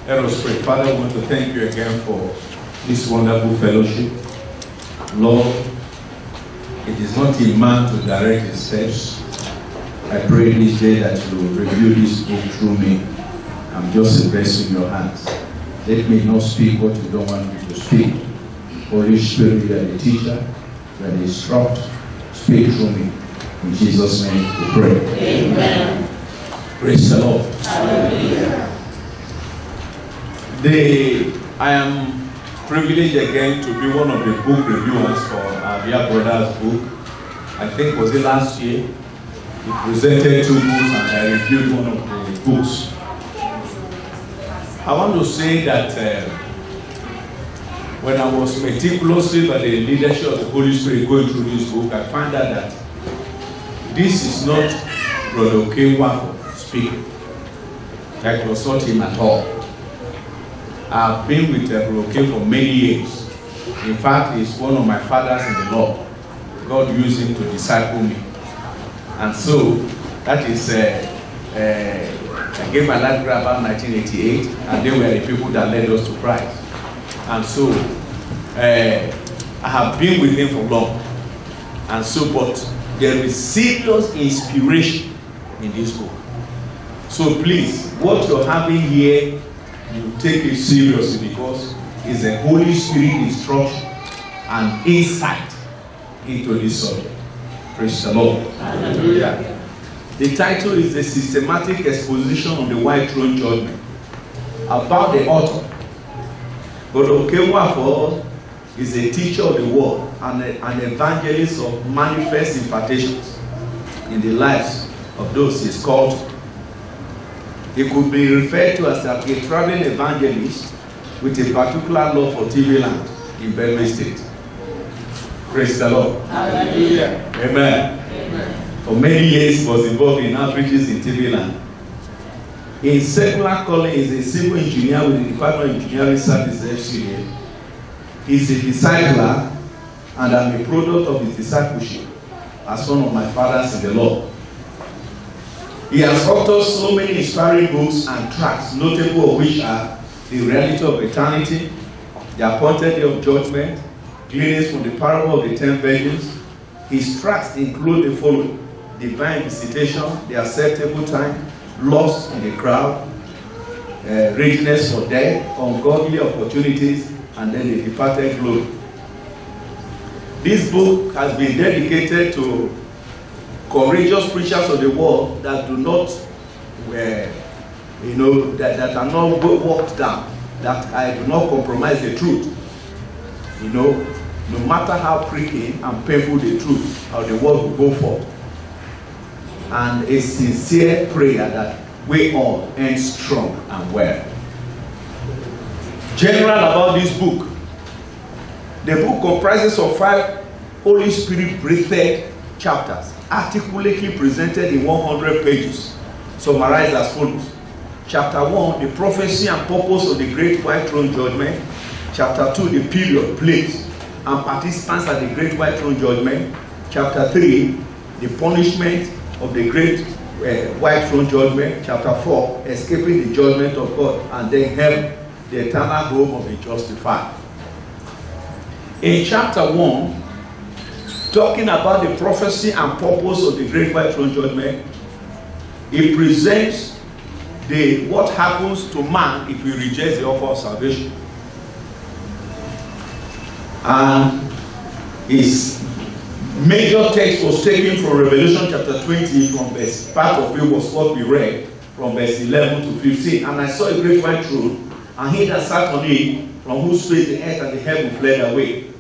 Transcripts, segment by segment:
Let us pray. Father, I want to thank you again for this wonderful fellowship. Lord, it is not in man to direct his steps. I pray this day that you will review this book through me. I'm just a vessel in your hands. Let me not speak what you don't want me to speak. Holy Spirit, you are the teacher, you are the instructor. Speak through me. In Jesus' name we pray. Amen. Praise the Lord. Hallelujah. I am privileged again to be one of the book reviewers for our dear brother's book. I think was it last year. He presented 2 books and I reviewed one of the books. I want to say that when I was meticulously by the leadership of the Holy Spirit going through this book, I found out that this is not Brother Okenwafo speaking. That was not him at all. I've been with Brother Oke for many years. In fact, he's one of my fathers in the Lord. God used him to disciple me. And so, that is, I gave my life about 1988, and they were the people that led us to Christ. And so, I have been with him for long. And so, but there is serious inspiration in this book. So please, what you're having here, you take it seriously because it's a Holy Spirit instruction and insight into this subject. Praise the Lord. Hallelujah. The title is The Systematic Exposition of the White Throne Judgment. About the author. But Okenwafo is a teacher of the word and an evangelist of manifest impartations in the lives of those he's called. He could be referred to as a traveling evangelist with a particular love for TV land in Benue State. Praise the Lord. Hallelujah. Amen. Amen. For many years he was involved in outreaches in TV land. In secular calling, he is a civil engineer with the Department of Engineering Service FCA. He is a discipler and I'm a product of his discipleship as one of my fathers in the Lord. He has authored so many inspiring books and tracts, notable of which are The Reality of Eternity, The Appointed Day of Judgment, Gleanings from the Parable of the 10 Virgins. His tracts include the following: Divine Visitation, The Acceptable Time, Lost in the Crowd, Readiness for Death, Ungodly Opportunities, and then The Departed Glory. This book has been dedicated to courageous preachers of the world that do not, that are not walked down, that I do not compromise the truth. No matter how pricking and painful the truth, how the word will go forth. And a sincere prayer that we all end strong and well. General about this book. The book comprises of 5 Holy Spirit breathed chapters, articulately presented in 100 pages, summarized as follows. Chapter 1, the prophecy and purpose of the Great White Throne Judgment. Chapter 2, the period, place, and participants at the Great White Throne Judgment. Chapter 3, the punishment of the Great White Throne Judgment. Chapter 4, escaping the judgment of God, and then heaven, the eternal home of the justified. In chapter 1, talking about the prophecy and purpose of the Great White Throne Judgment, he presents what happens to man if he rejects the offer of salvation. And his major text was taken from Revelation chapter 20, from verse, part of it was what we read, from verse 11 to 15. And I saw a great white throne, and he that sat on it, from whose face the earth and the heaven fled away.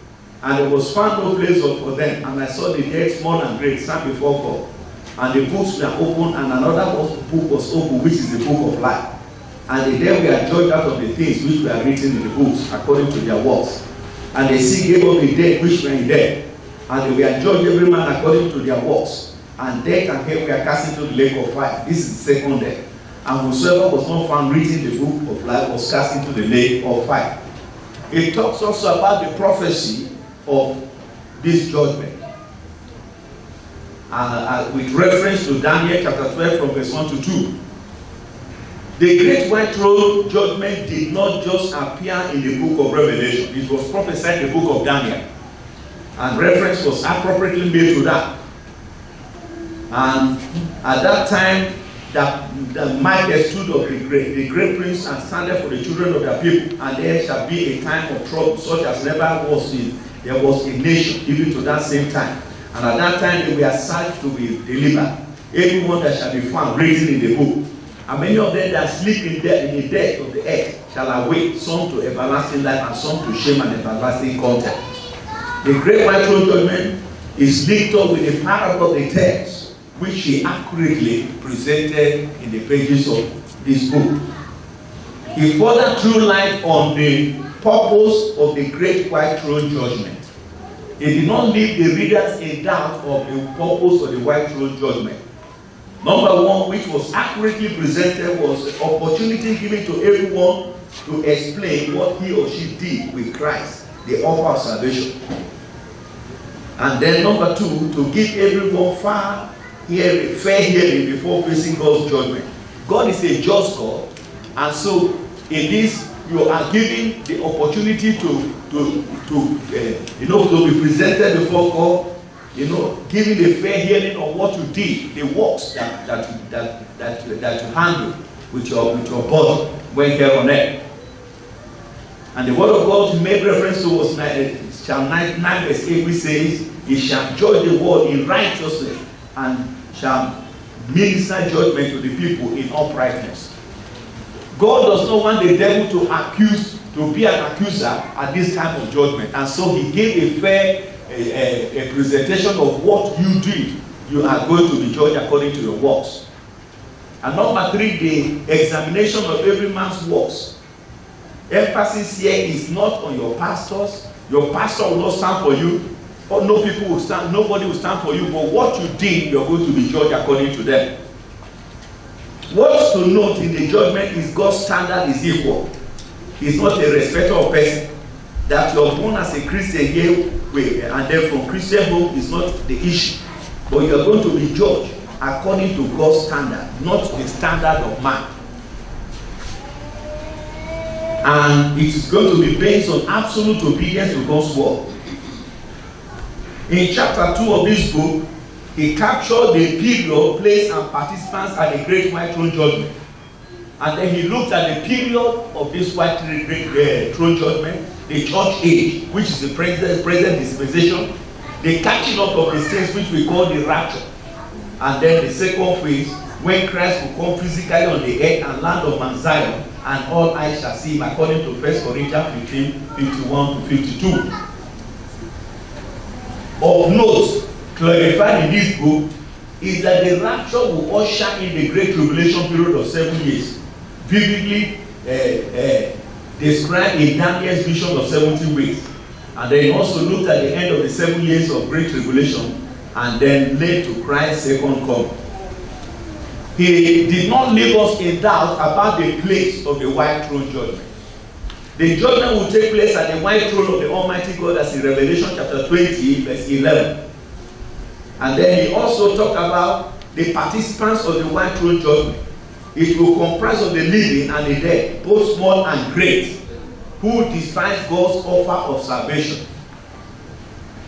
And there was found no place for them. And I saw the dead, small and great, stand before God. And the books were opened, and another book was opened, which is the book of life. And the dead were judged out of the things which were written in the books, according to their works. And the sea gave up the dead which were in death. And they were judged every man according to their works. And death and hell were cast into the lake of fire. This is the second death. And whosoever was not found written in the book of life was cast into the lake of fire. It talks also about the prophecy of this judgment. with reference to Daniel chapter 12 from verse 1 to 2. The great white throne judgment did not just appear in the book of Revelation. It was prophesied in the book of Daniel. And reference was appropriately made to that. And at that time, the Michael stood up, the great prince, and standeth for the children of their people. And there shall be a time of trouble, such as never was seen. There was a nation even to that same time. And at that time, they were searched to be delivered. Everyone that shall be found written in the book. And many of them that sleep in the death of the earth shall awake, some to everlasting life and some to shame and everlasting contempt. The great white throne judgment is linked up with the parable of the text, which he accurately presented in the pages of this book. He further threw light on the purpose of the great white throne judgment. He did not leave the readers in doubt of the purpose of the white throne judgment. Number one, which was accurately presented, was the opportunity given to everyone to explain what he or she did with Christ, the offer of salvation. And then number two, to give everyone fair hearing before facing God's judgment. God is a just God, and so in this you are given the opportunity to be presented before God. Giving a fair hearing of what you did, the works that you handle with your body when here on earth. And the word of God made reference to was Psalm 99 verse 8, which says, "He shall judge the world in righteousness and shall minister judgment to the people in uprightness." God does not want the devil to be an accuser at this time of judgment, and so he gave a fair a presentation of what you did. You are going to be judged according to your works. And number three, the examination of every man's works. Emphasis here is not on your pastors. Your pastor will not stand for you, or nobody will stand for you, but what you did, you are going to be judged according to them. What's to note in the judgment is God's standard is equal. He's not a respecter of person. That you're born as a Christian here, and then from Christian home is not the issue. But you are going to be judged according to God's standard, not the standard of man. And it is going to be based on absolute obedience to God's word. In chapter 2 of this book, he captured the period, place, and participants at the Great White Throne Judgment. And then he looked at the period of this White Throne Judgment, the church age, which is the present dispensation, the catching up of the saints, which we call the rapture, and then the second phase, when Christ will come physically on the earth and land on Mount Zion, and all eyes shall see him, according to 1 Corinthians 15, 51 to 52. Of note, clarified in this book, is that the rapture will usher in the Great Tribulation period of 7 years, vividly described in Daniel's vision of 70 weeks. And then he also looked at the end of the 7 years of Great Tribulation, and then led to Christ's second coming. He did not leave us in doubt about the place of the White Throne Judgment. The judgment will take place at the White Throne of the Almighty God, as in Revelation chapter 20, verse 11. And then he also talked about the participants of the White Throne Judgment. It will comprise of the living and the dead, both small and great, who despise God's offer of salvation.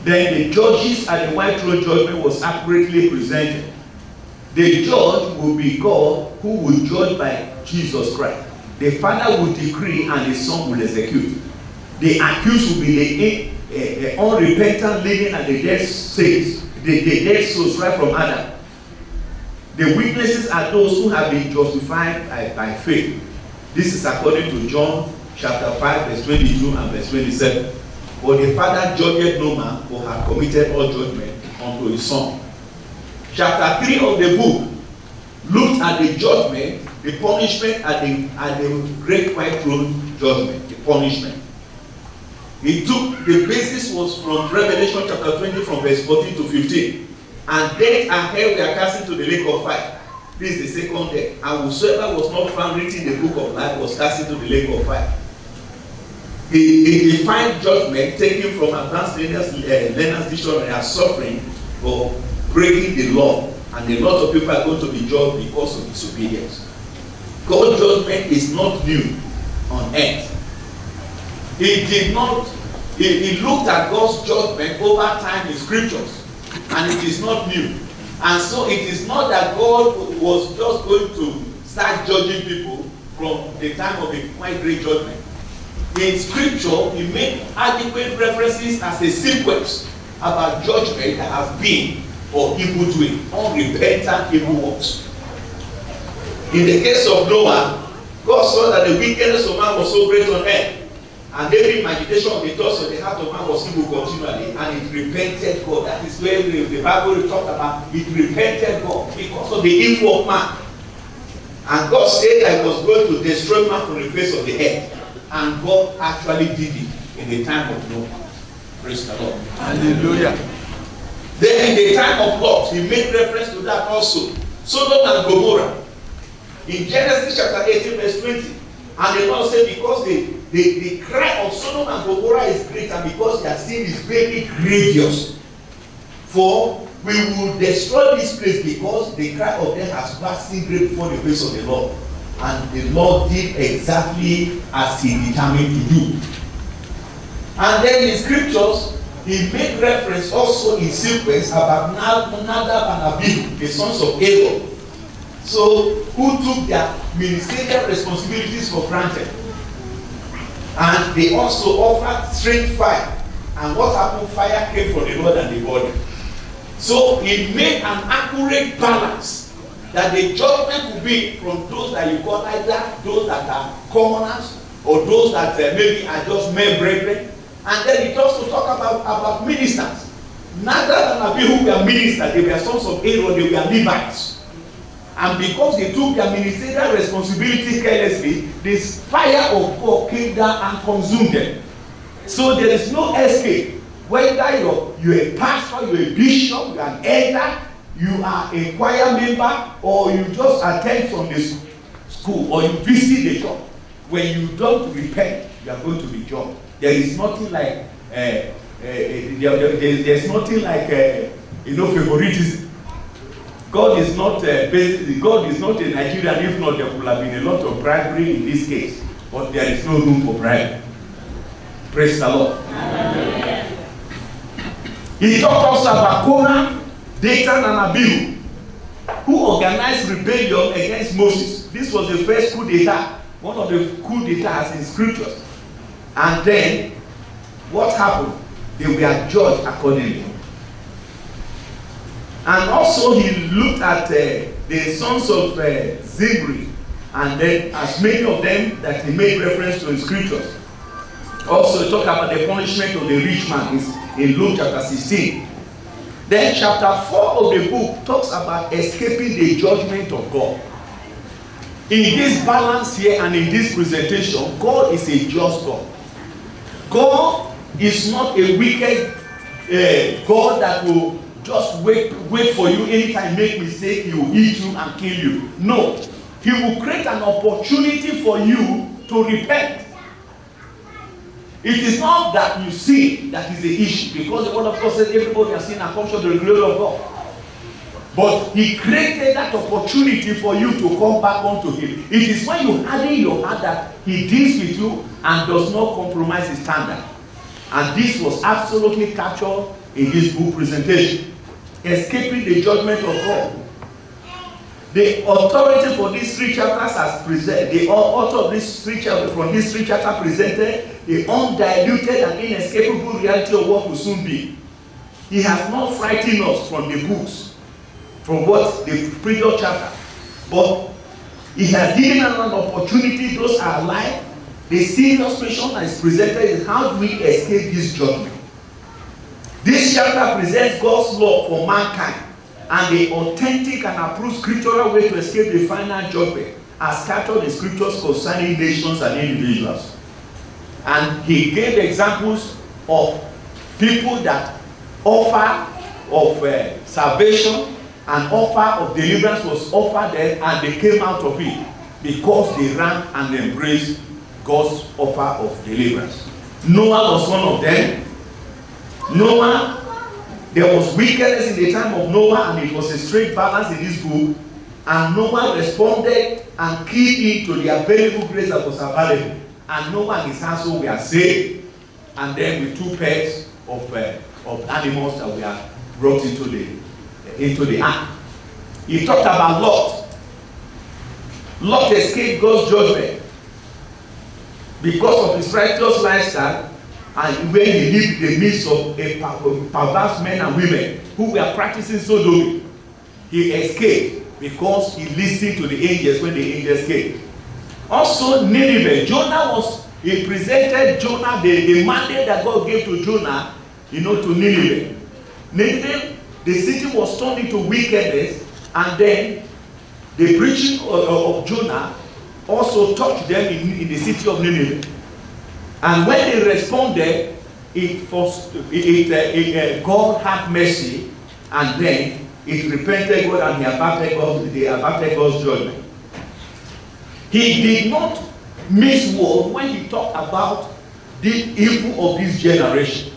Then the judges at the White Throne Judgment was accurately presented. The judge will be God, who will judge by Jesus Christ. The Father will decree and the Son will execute. The accused will be the unrepentant living and the dead saints, the dead souls right from Adam. The witnesses are those who have been justified by faith. This is according to John chapter 5, verse 22 and verse 27. For the Father judgeth no man, but hath committed all judgment unto his Son. Chapter 3 of the book looked at the judgment, the punishment at the Great White Throne Judgment, the punishment. It took, the basis was from Revelation chapter 20 from verse 14 to 15. And death and hell were cast into the lake of fire. This is the second death. And whosoever was not found written in the book of life was cast into the lake of fire. He defined judgment taken from Advanced Learner's Dictionary as suffering for breaking the law, and a lot of people are going to be judged because of disobedience. God's judgment is not new on earth. He looked at God's judgment over time in scriptures, and it is not new. And so it is not that God was just going to start judging people from the time of a quite great judgment. In scripture, he made adequate references as a sequence about judgment that has been for evil doing, unrepentant evil works. In the case of Noah, God saw that the wickedness of man was so great on earth, and every imagination of the thoughts of the heart of man was evil continually, and it repented God. That is where the Bible talked about it repented God because of the evil of man. And God said that he was going to destroy man from the face of the earth. And God actually did it in the time of Noah. Praise the Lord. Hallelujah. Then in the time of Lot, he made reference to that also. Sodom and Gomorrah. In Genesis chapter 18 verse 20. And the Lord said, because the cry of Sodom and Gomorrah is great, and because their sin is very grievous. For we will destroy this place because the cry of them has waxed great before the face of the Lord. And the Lord did exactly as he determined to do. And then in scriptures, he made reference also in sequence about Nadab and Abihu, the sons of Aaron. So, who took their ministerial responsibilities for granted. And they also offered strange fire. And what happened? Fire came from the Lord and the body. So, he made an accurate balance that the judgment will be from those that you call either those that are commoners or those that maybe are just mere brethren. And then it also talk about ministers. Nadab and Abihu were ministers. They were sons of Aaron. They were Levites. And because they took their ministerial responsibility carelessly, this fire of God came down and consumed them. So there is no escape. Whether you're a pastor, you're a bishop, you're an elder, you are a choir member, or you just attend Sunday school, or you visit the church. When you don't repent, you are going to be judged. There is nothing like there's nothing like favoritism. God is not a Nigerian. If not, there would have been a lot of bribery in this case. But there is no room for bribery. Praise the Lord. Amen. He talked also about Korah, Dathan, and Abihu, who organized rebellion against Moses. This was the first coup d'etat, one of the coup d'etats in scriptures. And then, what happened? They were judged accordingly. And also, he looked at the sons of Zimri, and then, as many of them that he made reference to in scriptures. Also, he talked about the punishment of the rich man in Luke chapter 16. Then, chapter 4 of the book talks about escaping the judgment of God. In this balance here and in this presentation, God is a just God. God is not a wicked God that will just wait for you anytime you make mistake, he will eat you and kill you. No. He will create an opportunity for you to repent. It is not that you sin that is the issue, because the word of God says everybody has sinned and come short of the glory of God. But he created that opportunity for you to come back unto him. It is when you harden your heart that he deals with you and does not compromise his standard. And this was absolutely captured in this book presentation. Escaping the judgment of God. The authority for these three chapters has presented, the author of these three chapters from these three chapters presented the undiluted and inescapable reality of what will soon be. He has not frightened us from the books, from what the previous chapter, but he has given us an opportunity. Those are alive. The serious question that is presented is how do we escape this judgment? This chapter presents God's law for mankind and the authentic and approved scriptural way to escape the final judgment as captured in scriptures concerning nations and individuals. And he gave examples of people that offer of salvation and offer of deliverance was offered them, and they came out of it because they ran and embraced God's offer of deliverance. Noah was one of them. Noah There was wickedness in the time of Noah, and it was a straight balance in this book. And Noah responded and keyed into the available grace that was available. And Noah and his household were saved. And then with 2 pairs of animals that were brought into the ark. He talked about Lot. Lot escaped God's judgment because of his righteous lifestyle, and when he lived in the midst of a perverse men and women who were practicing sodomy. He escaped because he listened to the angels when the angels came. Also Nineveh, he presented Jonah, the mandate that God gave to Jonah, to Nineveh. Nineveh, the city was turned into wickedness, and then the preaching of Jonah also touched them in the city of Nineveh. And when they responded, God had mercy, and then it repented God, and they abated God's judgment. He did not miss word when he talked about the evil of this generation.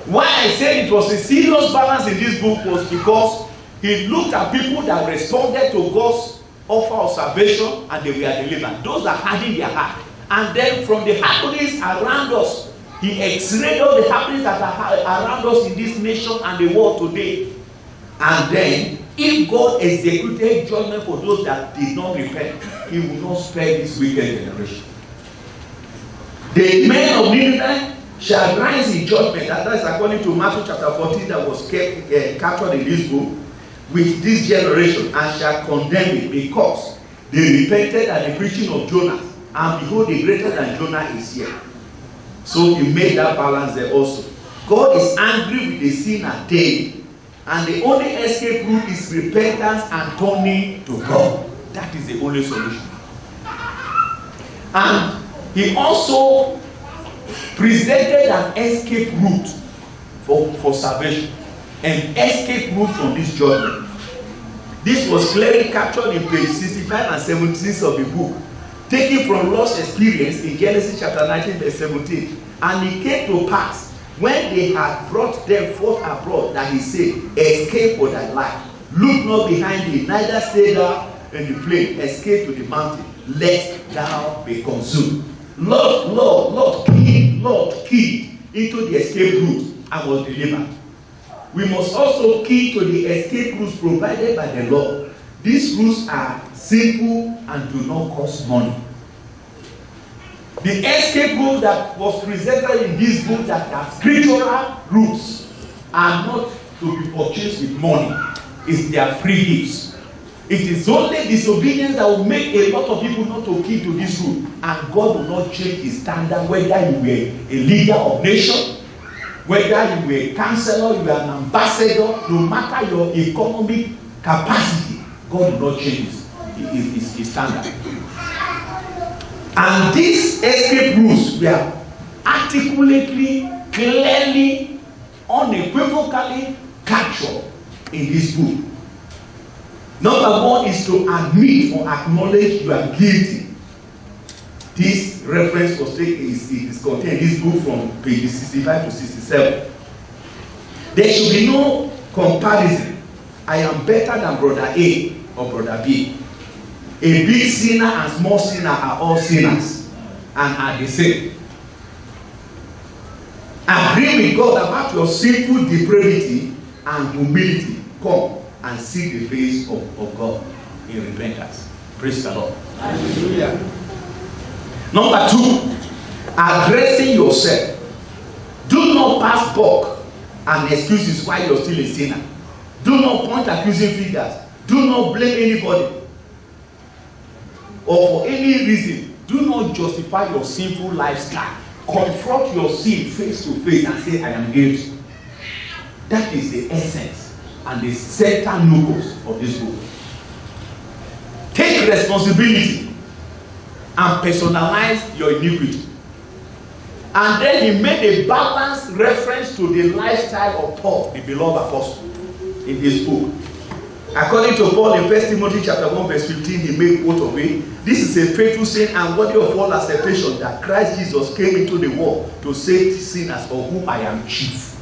Why I said it was a serious balance in this book was because he looked at people that responded to God's offer of salvation and they were delivered. Those that hardened their heart. And then from the happenings around us, he x-rayed all the happenings that are around us in this nation and the world today. And then, if God executed judgment for those that did not repent, he will not spare this wicked generation. The men of Nineveh shall rise in judgment, and that is according to Matthew chapter 14 that was captured in this book, with this generation, and shall condemn it, because they repented at the preaching of Jonah, and behold, the greater than Jonah is here. So he made that balance there also. God is angry with the sinner daily, and the only escape route is repentance and turning to God. That is the only solution. And he also presented an escape route for salvation, an escape route from this judgment. This was clearly captured in page 65 and 76 of the book, taken from Lot's experience in Genesis chapter 19 verse 17. And it came to pass, when they had brought them forth abroad, that he said, escape for thy life. Look not behind thee, neither stay thou in the plain. Escape to the mountain, lest thou be consumed. Lot keyed into the escape route and was delivered. We must also key to the escape routes provided by the Lord. These routes are simple and do not cost money. The escape route that was presented in this book, that are scriptural routes, are not to be purchased with money. It's their free gifts. It is only disobedience that will make a lot of people not to keep to this route, and God will not change his standard, whether you were a leader of nation, whether you were a counselor, you were an ambassador, no matter your economic capacity, God will not change his standard. And these escape rules were articulately, clearly, unequivocally captured in this book. Number one is to admit or acknowledge you are guilty. This reference was taken, is contained in this book from pages 65 to 67. There should be no comparison. I am better than brother A or brother B. A big sinner and small sinner are all sinners and are the same. Agree with God about your sinful depravity and humility. Come and seek the face of God in repentance. Praise the Lord. Hallelujah. Number two, addressing yourself. Do not pass buck and excuses why you're still a sinner. Do not point accusing fingers. Do not blame anybody. Or for any reason, do not justify your sinful lifestyle. Confront your sin face to face and say, I am guilty. That is the essence and the center locus of this book. Take responsibility and personalize your iniquity. And then he made a balanced reference to the lifestyle of Paul, the beloved apostle, in his book. According to Paul in 1 Timothy chapter 1 verse 15, he made quote of it. This is a faithful saying and worthy of all acceptation, that Christ Jesus came into the world to save sinners, of whom I am chief.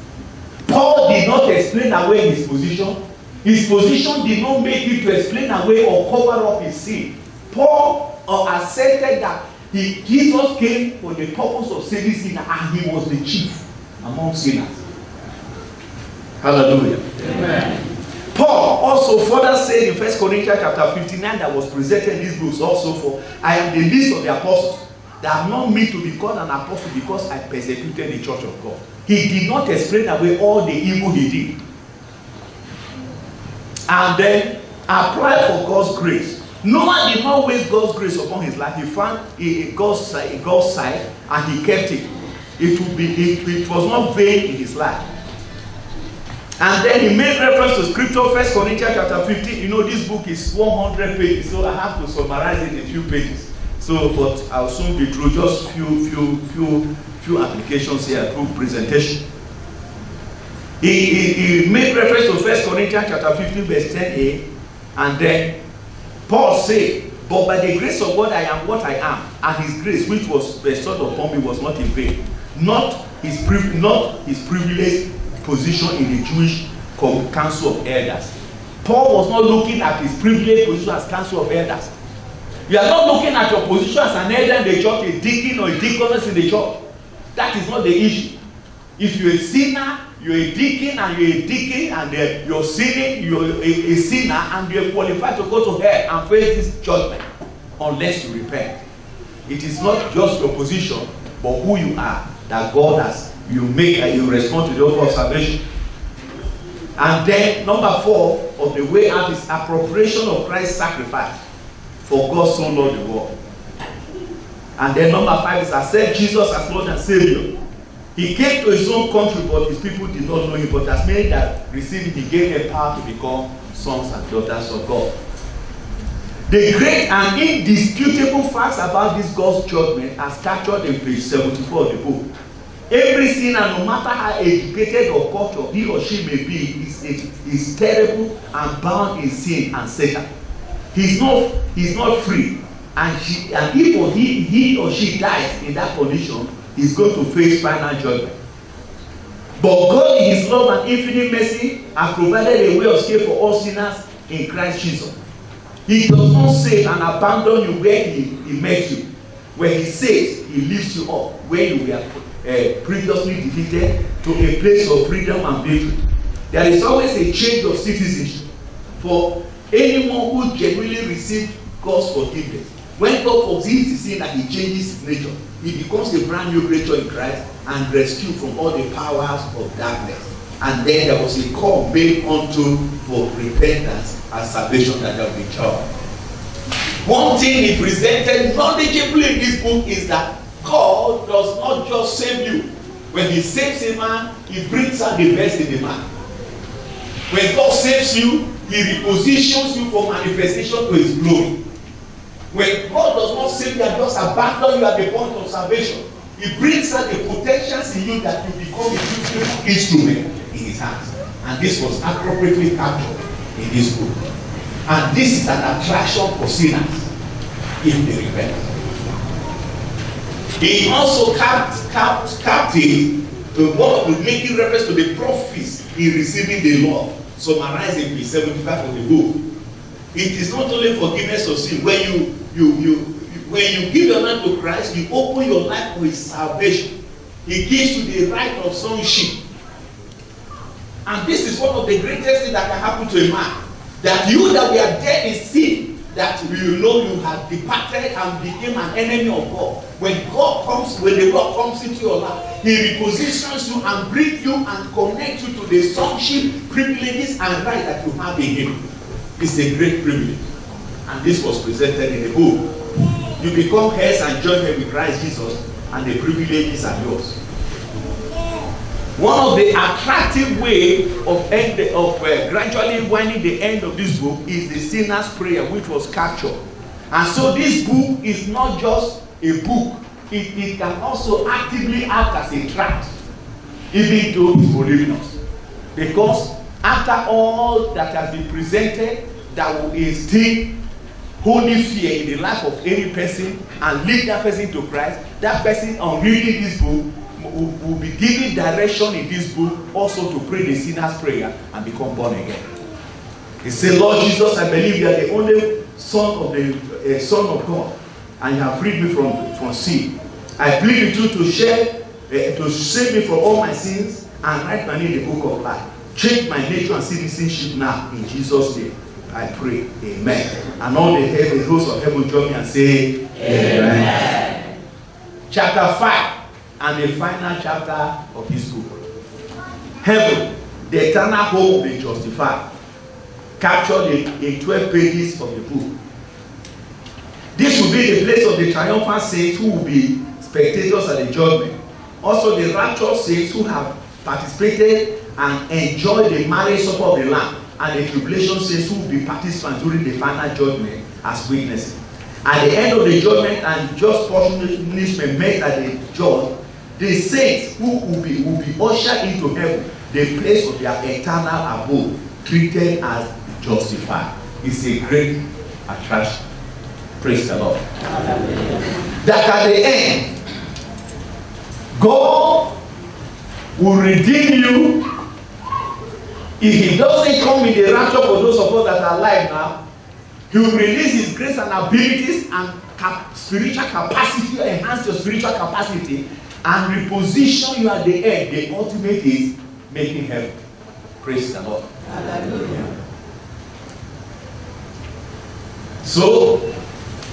Paul did not explain away his position. His position did not make him to explain away or cover up his sin. Paul accepted that Jesus came for the purpose of saving sinners, and he was the chief among sinners. Hallelujah. Amen. Paul also further said in 1 Corinthians chapter 59 that was presented in these books also, for I am the least of the apostles, that I'm not meant to be called an apostle because I persecuted the church of God. He did not explain away all the evil he did. And then apply for God's grace. Noah did not waste God's grace upon his life. He found God's side and he kept it. It was not vain in his life. And then he made reference to scripture, 1 Corinthians chapter 15. You know, this book is 100 pages, so I have to summarize it in a few pages. So, but I'll soon be through just few applications here through presentation. He made reference to 1 Corinthians chapter 15, verse 10a, and then Paul said, but by the grace of God I am what I am, and his grace which was bestowed upon me was not in vain, not his privileged position in the Jewish council of elders. Paul was not looking at his privileged position as council of elders. You are not looking at your position as an elder in the church, a deacon or a deaconess in the church. That is not the issue. If you're a sinner, you're a deacon and you're sinning, you're a sinner and you're qualified to go to hell and face this judgment unless you repent. It is not just your position, but who you are that God has. You make and you respond to the offer of salvation. And then number 4 of the way out is appropriation of Christ's sacrifice for God so loved the world. And then number 5 is accept Jesus as Lord and Savior. He came to his own country, but his people did not know him. But as many that received him, he gave them power to become sons and daughters of God. The great and indisputable facts about this God's judgment are captured in page 74 of the book. Every sinner, no matter how educated or cultured he or she may be, is terrible and bound in sin and Satan. He's not free, and if he or she dies in that condition, he's going to face final judgment. But God, in his love and infinite mercy, has provided a way of escape for all sinners in Christ Jesus. He does not save and abandon you where he met you. When he saves, he lifts you up where you were previously defeated to a place of freedom and victory. There is always a change of citizenship for anyone who genuinely received God's forgiveness. When God forgives the sin, that he changes his nature, he becomes a brand new creature in Christ and rescued from all the powers of darkness. And then there was a call made unto for repentance and salvation that have been charged. One thing he presented knowledgeably in this book is that God does not just save you. When he saves a man, he brings out the best in the man. When God saves you, he repositions you for manifestation to his glory. When God does not save you and just abandon you at the point of salvation, he brings out the potentials in you that you become a beautiful instrument in his hands. And this was appropriately captured in this book. And this is an attraction for sinners if they repent. He also captive the word with making reference to the prophecies in receiving the law, summarized in page 75 of the book. It is not only forgiveness of sin. When you give your life to Christ, you open your life for his salvation. He gives you the right of sonship. And this is one of the greatest things that can happen to a man. That you that were dead in sin, that you know you have departed and became an enemy of God. When the Lord comes into your life, he repositions you and brings you and connects you to the sonship, privileges and rights that you have in him. It's a great privilege. And this was presented in the book. You become heirs and joint with Christ Jesus, and the privileges are yours. One of the attractive ways of gradually winding the end of this book is the sinner's prayer, which was captured. And so this book is not just a book. It can also actively act as a tract, even though it's voluminous. Because after all that has been presented, that will instill holy fear in the life of any person and lead that person to Christ, that person on reading this book will be given direction in this book also to pray the sinner's prayer and become born again. He said, Lord Jesus, I believe you are the only Son of God, and you have freed me from sin. I plead with you to save me from all my sins and write my name in the book of life. Change my nature and citizenship now in Jesus' name. I pray. Amen. And all the hosts of heaven join me and say, Amen. Chapter 5 and the final chapter of this book. Heaven, the eternal hope of the justified, captured in 12 pages of the book. This will be the place of the triumphant saints who will be spectators at the judgment. Also the raptured saints who have participated and enjoyed the marriage supper of the Lamb, and the tribulation saints who will be participants during the final judgment as witnesses. At the end of the judgment and just punishment made at the judge, the saints who will be ushered into heaven, the place of their eternal abode, treated as justified. It's a great attraction. Praise the Lord. That at the end, God will redeem you. If He doesn't come in the rapture for those of us that are alive now, He will release His grace and abilities and spiritual capacity, enhance your spiritual capacity, and reposition you at the end. The ultimate is making heaven. Praise the Lord. Hallelujah. So,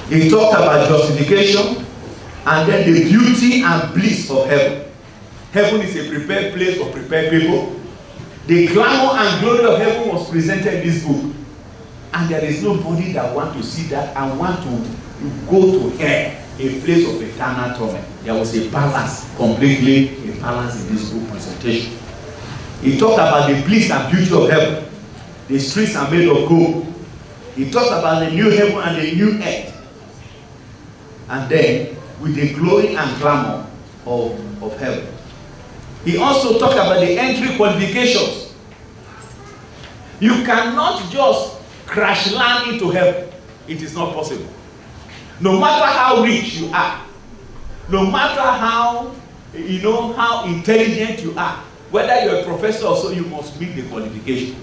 He talked about justification and then the beauty and bliss of heaven. Heaven is a prepared place for prepared people. The glamour and glory of heaven was presented in this book. And there is nobody that wants to see that and want to go to hell, a place of eternal torment. There was a balance, completely a balance in this book presentation. He talked about the bliss and beauty of heaven. The streets are made of gold. He talked about the new heaven and the new earth. And then, with the glory and glamour of heaven. He also talked about the entry qualifications. You cannot just crash land into heaven. It is not possible. No matter how rich you are, no matter how intelligent you are, whether you're a professor or so, you must meet the qualification.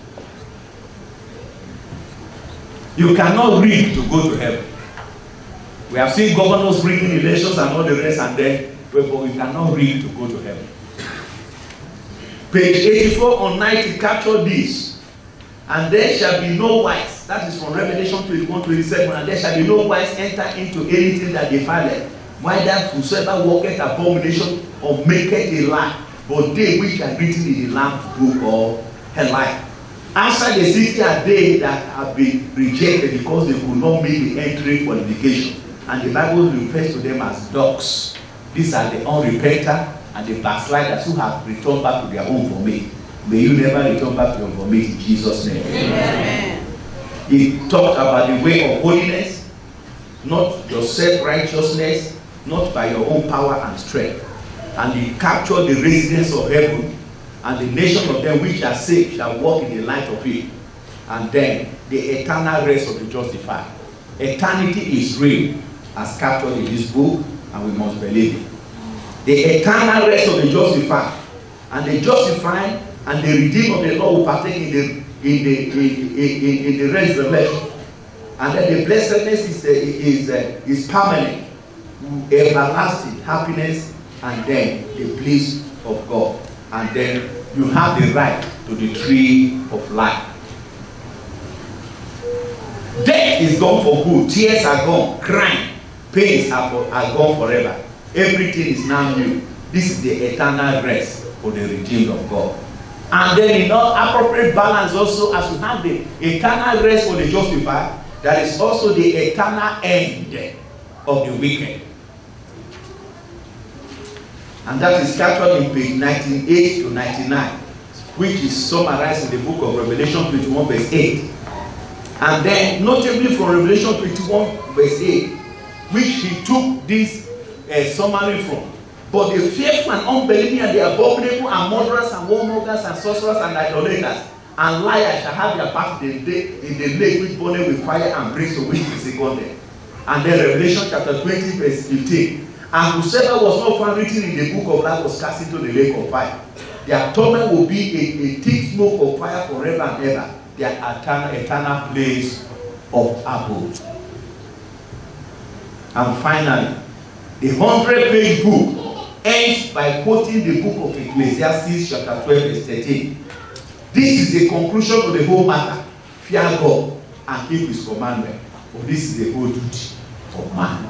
You cannot read to go to heaven. We have seen governors rigging elections and all the rest, and then, but we cannot read to go to heaven. Page 84 on 90 capture this. And there shall be no wise, that is from Revelation 21:27, and there shall be no wise enter into anything that defileth, neither whosoever walketh abomination or maketh a lie, but they which are written in the Lamb's book of life. Outside the city are they that have been rejected because they could not meet the entry qualification. And the Bible refers to them as dogs. These are the unrepentant and the backsliders who have returned back to their own vomit. May you never return back to your vomit in Jesus' name. Amen. He talked about the way of holiness, not your self-righteousness, not by your own power and strength. And he captured the residents of heaven, and the nation of them which are saved shall walk in the light of it. And then the eternal rest of the justified. Eternity is real, as captured in this book, and we must believe it. The eternal rest of the justified, and the justified and the redeemed of the Lord will partake in the resurrection. And then the blessedness is permanent, everlasting happiness, and then the bliss of God. And then you have the right to the tree of life. Death is gone for good. Tears are gone. Crying, pains are gone forever. Everything is now new. This is the eternal rest for the redeemed of God. And then in all appropriate balance also, as we have the eternal rest for the justified, there is also the eternal end of the wicked. And that is captured in page 98 to 99, which is summarized in the book of Revelation 21 verse 8. And then notably from Revelation 21 verse 8, which he took this summary from. But the fearful and unbelieving and the abominable and murderers and warmongers and sorcerers and idolaters and liars shall have their part in the lake which burneth with fire and brimstone, which is second death. And then Revelation chapter 20 verse 15. And whosoever was not found written in the book of life was cast into the lake of fire. Their torment will be a thick smoke of fire forever and ever. Their eternal place of abode. And finally, the 100-page book ends by quoting the book of Ecclesiastes chapter 12 verse 13. This is the conclusion of the whole matter. Fear God and keep his commandment. For this is the whole duty of man.